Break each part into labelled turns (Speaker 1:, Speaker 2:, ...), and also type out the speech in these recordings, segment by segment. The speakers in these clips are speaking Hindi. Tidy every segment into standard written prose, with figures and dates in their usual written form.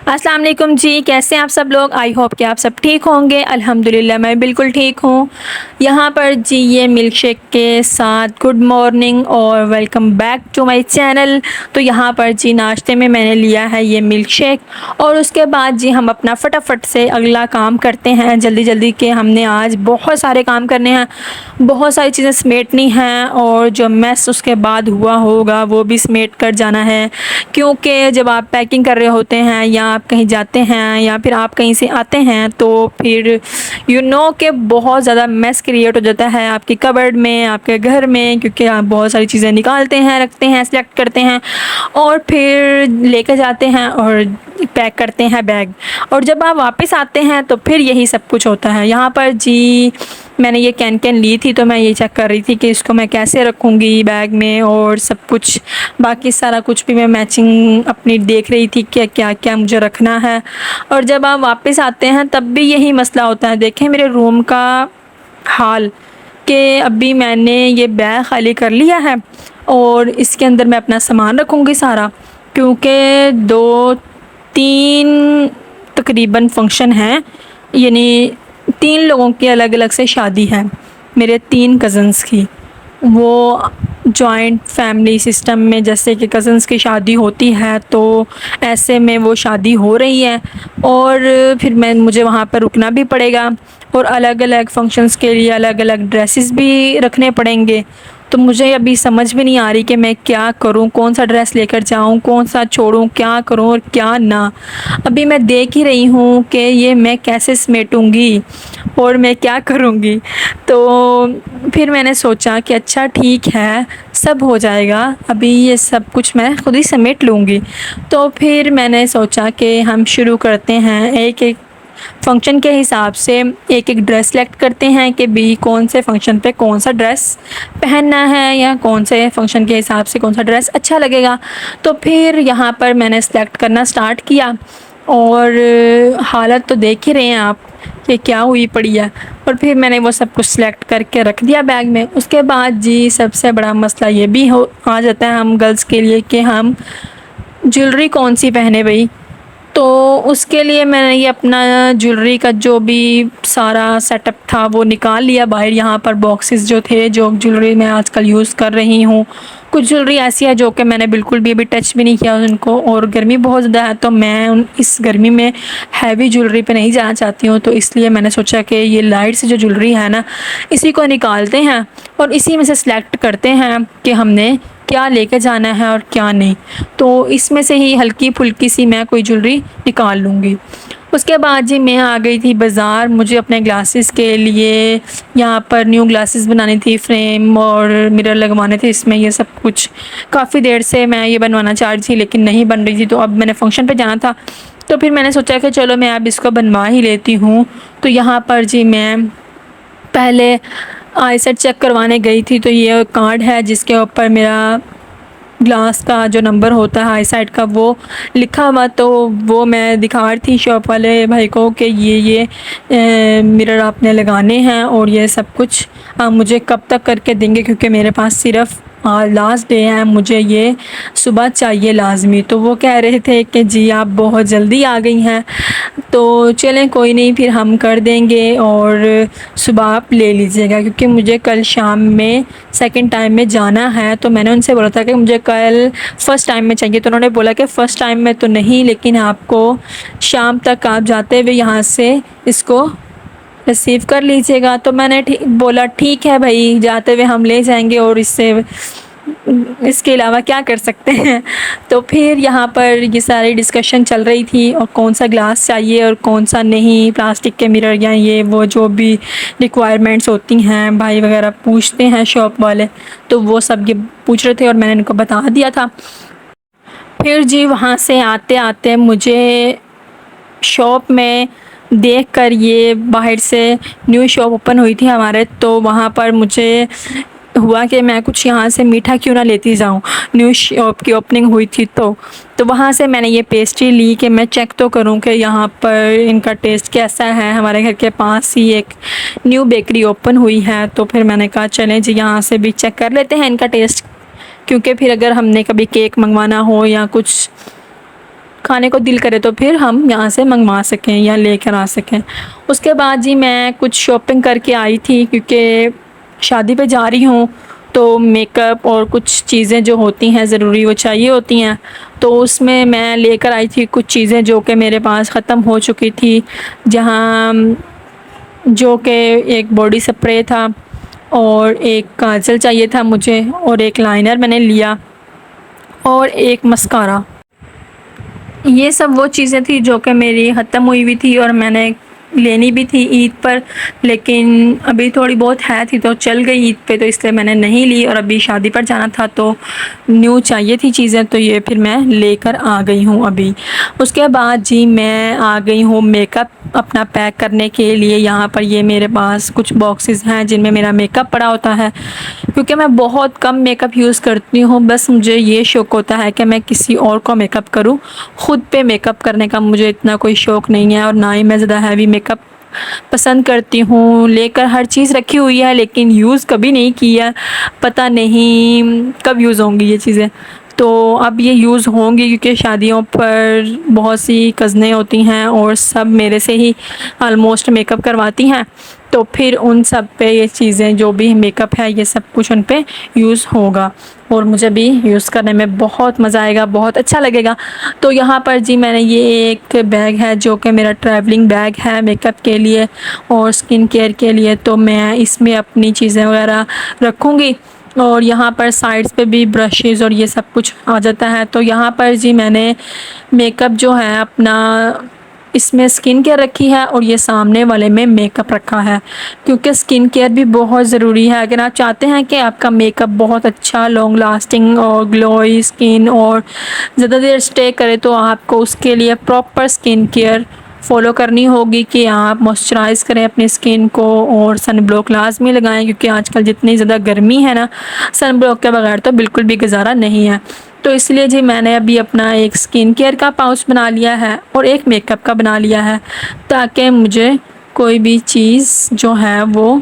Speaker 1: अस्सलाम वालेकुम जी, कैसे हैं आप सब लोग। आई होप कि आप सब ठीक होंगे। अल्हम्दुलिल्लाह मैं बिल्कुल ठीक हूँ। यहाँ पर जी ये मिल्क शेक के साथ गुड मॉर्निंग और welcome back to my channel. तो यहाँ पर जी नाश्ते में मैंने लिया है ये मिल्क शेक और उसके बाद जी हम अपना फटाफट से अगला काम करते हैं जल्दी जल्दी के। हमने आज बहुत सारे काम करने हैं, बहुत सारी चीज़ें समेटनी हैं और जो मैस उसके बाद हुआ होगा वो भी समेट कर जाना है, क्योंकि जब आप पैकिंग कर रहे होते हैं या आप कहीं जाते हैं या फिर आप कहीं से आते हैं तो फिर कि बहुत ज़्यादा मैस क्रिएट हो जाता है आपकी कबर्ड में, आपके घर में, क्योंकि आप बहुत सारी चीज़ें निकालते हैं, रखते हैं, सेलेक्ट करते हैं और फिर लेकर जाते हैं और पैक करते हैं बैग। और जब आप वापस आते हैं तो फिर यही सब कुछ होता है। यहाँ पर जी मैंने ये कैन ली थी तो मैं ये चेक कर रही थी कि इसको मैं कैसे रखूँगी बैग में और सब कुछ, बाकी सारा कुछ भी मैं मैचिंग अपनी देख रही थी कि क्या क्या मुझे रखना है। और जब आप वापस आते हैं तब भी यही मसला होता है। देखें मेरे रूम का हाल कि अभी मैंने ये बैग खाली कर लिया है और इसके अंदर मैं अपना सामान रखूँगी सारा, क्योंकि 2-3 तकरीबन फंक्शन हैं, यानी 3 लोगों की अलग अलग से शादी है, मेरे 3 कज़न्स की। वो जॉइंट फैमिली सिस्टम में जैसे कि कज़न्स की शादी होती है तो ऐसे में वो शादी हो रही है और फिर मुझे वहाँ पर रुकना भी पड़ेगा और अलग अलग फंक्शंस के लिए अलग अलग ड्रेसेस भी रखने पड़ेंगे। तो मुझे अभी समझ भी नहीं आ रही कि मैं क्या करूं, कौन सा ड्रेस लेकर जाऊं, कौन सा छोड़ूं, क्या करूं और क्या ना। अभी मैं देख ही रही हूं कि ये मैं कैसे समेटूंगी और मैं क्या करूंगी। तो फिर मैंने सोचा कि अच्छा ठीक है, सब हो जाएगा, अभी ये सब कुछ मैं खुद ही समेट लूँगी। तो फिर मैंने सोचा कि हम शुरू करते हैं, एक एक फंक्शन के हिसाब से एक एक ड्रेस सेलेक्ट करते हैं कि भी कौन से फंक्शन पे कौन सा ड्रेस पहनना है या कौन से फंक्शन के हिसाब से कौन सा ड्रेस अच्छा लगेगा। तो फिर यहाँ पर मैंने सेलेक्ट करना स्टार्ट किया और हालत तो देख ही रहे हैं आप कि क्या हुई पड़ी है। और फिर मैंने वो सब कुछ सिलेक्ट करके रख दिया बैग में। उसके बाद जी सबसे बड़ा मसला ये भी हो आ जाता है हम गर्ल्स के लिए कि हम ज्वेलरी कौन सी पहने भाई। तो उसके लिए मैंने ये अपना ज्वेलरी का जो भी सारा सेटअप था वो निकाल लिया बाहर। यहाँ पर बॉक्सेस जो थे, जो ज्वेलरी मैं आजकल यूज़ कर रही हूँ, कुछ ज्वेलरी ऐसी है जो कि मैंने बिल्कुल भी अभी टच भी नहीं किया उनको, और गर्मी बहुत ज़्यादा है तो मैं इस गर्मी में हैवी ज्वेलरी पे नहीं जाना चाहती हूँ। तो इसलिए मैंने सोचा कि ये लाइट से जो ज्वेलरी है ना, इसी को निकालते हैं और इसी में से सिलेक्ट करते हैं कि हमने क्या लेके जाना है और क्या नहीं। तो इसमें से ही हल्की फुल्की सी मैं कोई ज्वेलरी निकाल लूँगी। उसके बाद जी मैं आ गई थी बाज़ार, मुझे अपने ग्लासेस के लिए यहाँ पर न्यू ग्लासेस बनानी थी, फ्रेम और मिरर लगवाने थे इसमें। ये सब कुछ काफ़ी देर से मैं ये बनवाना चाह रही थी लेकिन नहीं बन रही थी, तो अब मैंने फंक्शन पे जाना था तो फिर मैंने सोचा कि चलो मैं अब इसको बनवा ही लेती हूँ। तो यहाँ पर जी मैं पहले आई सेट चेक करवाने गई थी, तो ये कार्ड है जिसके ऊपर मेरा ग्लास का जो नंबर होता है आई साइड का वो लिखा हुआ। तो वो मैं दिखा रही थी शॉप वाले भाई को कि ये मिरर आपने लगाने हैं और ये सब कुछ आप मुझे कब तक करके देंगे, क्योंकि मेरे पास सिर्फ लास्ट डे है, मुझे ये सुबह चाहिए लाजमी। तो वो कह रहे थे कि जी आप बहुत जल्दी आ गई हैं, तो चलें कोई नहीं, फिर हम कर देंगे और सुबह आप ले लीजिएगा, क्योंकि मुझे कल शाम में सेकंड टाइम में जाना है। तो मैंने उनसे बोला था कि मुझे कल फ़र्स्ट टाइम में चाहिए, तो उन्होंने बोला कि फ़र्स्ट टाइम में तो नहीं, लेकिन आपको शाम तक आप जाते हुए यहाँ से इसको रिसीव कर लीजिएगा। तो मैंने बोला ठीक है भाई, जाते हुए हम ले जाएंगे और इसके अलावा क्या कर सकते हैं। तो फिर यहाँ पर ये सारी डिस्कशन चल रही थी और कौन सा ग्लास चाहिए और कौन सा नहीं, प्लास्टिक के मिरर या ये वो जो भी रिक्वायरमेंट्स होती हैं भाई वगैरह पूछते हैं शॉप वाले, तो वो सब ये पूछ रहे थे और मैंने इनको बता दिया था। फिर जी वहाँ से आते आते मुझे शॉप में देखकर, ये बाहर से न्यू शॉप ओपन हुई थी हमारे, तो वहाँ पर मुझे हुआ कि मैं कुछ यहाँ से मीठा क्यों ना लेती जाऊँ, न्यू शॉप की ओपनिंग हुई थी। तो वहाँ से मैंने ये पेस्ट्री ली कि मैं चेक तो करूँ कि यहाँ पर इनका टेस्ट कैसा है। हमारे घर के पास ही एक न्यू बेकरी ओपन हुई है, तो फिर मैंने कहा चलें जी यहाँ से भी चेक कर लेते हैं इनका टेस्ट, क्योंकि फिर अगर हमने कभी केक मंगवाना हो या कुछ खाने को दिल करे तो फिर हम यहाँ से मंगवा सकें या लेकर आ सकें। उसके बाद जी मैं कुछ शॉपिंग करके आई थी, क्योंकि शादी पे जा रही हूँ तो मेकअप और कुछ चीज़ें जो होती हैं ज़रूरी वो चाहिए होती हैं। तो उसमें मैं लेकर आई थी कुछ चीज़ें जो कि मेरे पास ख़त्म हो चुकी थी, जहाँ जो कि एक बॉडी स्प्रे था और एक काजल चाहिए था मुझे, और एक लाइनर मैंने लिया और एक मस्कारा। ये सब वो चीज़ें थी जो कि मेरी ख़त्म हुई थी और मैंने लेनी भी थी ईद पर, लेकिन अभी थोड़ी बहुत है थी तो चल गई ईद पे, तो इसलिए मैंने नहीं ली। और अभी शादी पर जाना था तो न्यू चाहिए थी चीज़ें, तो ये फिर मैं लेकर आ गई हूँ अभी। उसके बाद जी मैं आ गई हूँ मेकअप अपना पैक करने के लिए। यहाँ पर ये मेरे पास कुछ बॉक्सेस हैं जिनमें मेरा मेकअप पड़ा होता है, क्योंकि मैं बहुत कम मेकअप यूज़ करती हूँ। बस मुझे ये शौक़ होता है कि मैं किसी और को मेकअप करूँ, ख़ुद पे मेकअप करने का मुझे इतना कोई शौक़ नहीं है, और ना ही मैं ज़्यादा हैवी मेकअप पसंद करती हूँ। लेकर हर चीज़ रखी हुई है लेकिन यूज़ कभी नहीं किया, पता नहीं कब यूज़ होंगी ये चीज़ें। तो अब ये यूज़ होंगी, क्योंकि शादियों पर बहुत सी कज़नें होती हैं और सब मेरे से ही ऑलमोस्ट मेकअप करवाती हैं, तो फिर उन सब पे ये चीज़ें जो भी मेकअप है ये सब कुछ उन पे यूज़ होगा, और मुझे भी यूज़ करने में बहुत मज़ा आएगा, बहुत अच्छा लगेगा। तो यहाँ पर जी मैंने ये एक बैग है जो कि मेरा ट्रैवलिंग बैग है मेकअप के लिए और स्किन केयर के लिए, तो मैं इसमें अपनी चीज़ें वगैरह रखूँगी। और यहाँ पर साइड्स पे भी ब्रशेज़ और ये सब कुछ आ जाता है। तो यहाँ पर जी मैंने मेकअप जो है अपना इसमें स्किन केयर रखी है और ये सामने वाले में मेकअप रखा है, क्योंकि स्किन केयर भी बहुत ज़रूरी है। अगर आप चाहते हैं कि आपका मेकअप बहुत अच्छा लॉन्ग लास्टिंग और ग्लोई स्किन और ज़्यादा देर स्टे करे, तो आपको उसके लिए प्रॉपर स्किन केयर फॉलो करनी होगी कि आप मॉइस्चराइज़ करें अपनी स्किन को और सन ब्लॉक लाजमी लगाएं, क्योंकि आजकल जितनी ज़्यादा गर्मी है ना, सन ब्लॉक के बगैर तो बिल्कुल भी गुजारा नहीं है। तो इसलिए जी मैंने अभी अपना एक स्किन केयर का पाउच बना लिया है और एक मेकअप का बना लिया है, ताकि मुझे कोई भी चीज़ जो है वो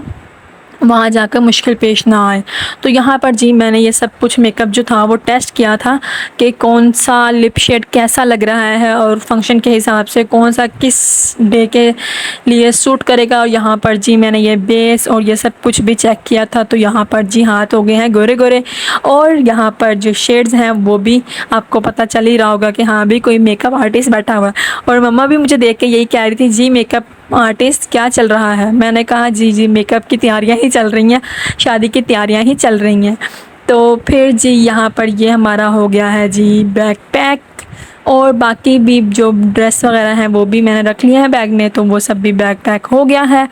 Speaker 1: वहाँ जाकर मुश्किल पेश ना आए। तो यहाँ पर जी मैंने ये सब कुछ मेकअप जो था वो टेस्ट किया था कि कौन सा लिप शेड कैसा लग रहा है और फंक्शन के हिसाब से कौन सा किस डे के लिए सूट करेगा। और यहाँ पर जी मैंने ये बेस और ये सब कुछ भी चेक किया था, तो यहाँ पर जी हाथ हो गए हैं गोरे गोरे, और यहाँ पर जो शेड्स हैं वो भी आपको पता चल ही रहा होगा कि हाँ भी कोई मेकअप आर्टिस्ट बैठा हुआ है। और मम्मा भी मुझे देख के यही कह रही थी, जी मेकअप आर्टिस्ट क्या चल रहा है। मैंने कहा जी मेकअप की तैयारियां ही चल रही हैं, शादी की तैयारियां ही चल रही हैं। तो फिर जी यहाँ पर ये हमारा हो गया है जी बैग पैक, और बाकी भी जो ड्रेस वगैरह हैं वो भी मैंने रख लिया है बैग में, तो वो सब भी बैग पैक हो गया है।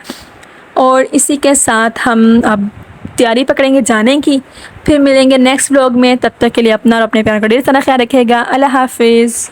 Speaker 1: और इसी के साथ हम अब तैयारी पकड़ेंगे जाने की। फिर मिलेंगे नेक्स्ट व्लॉग में, तब तक के लिए अपना और अपने प्यार का ढेर सारा ख्याल रखिएगा। अल्लाह हाफिज़।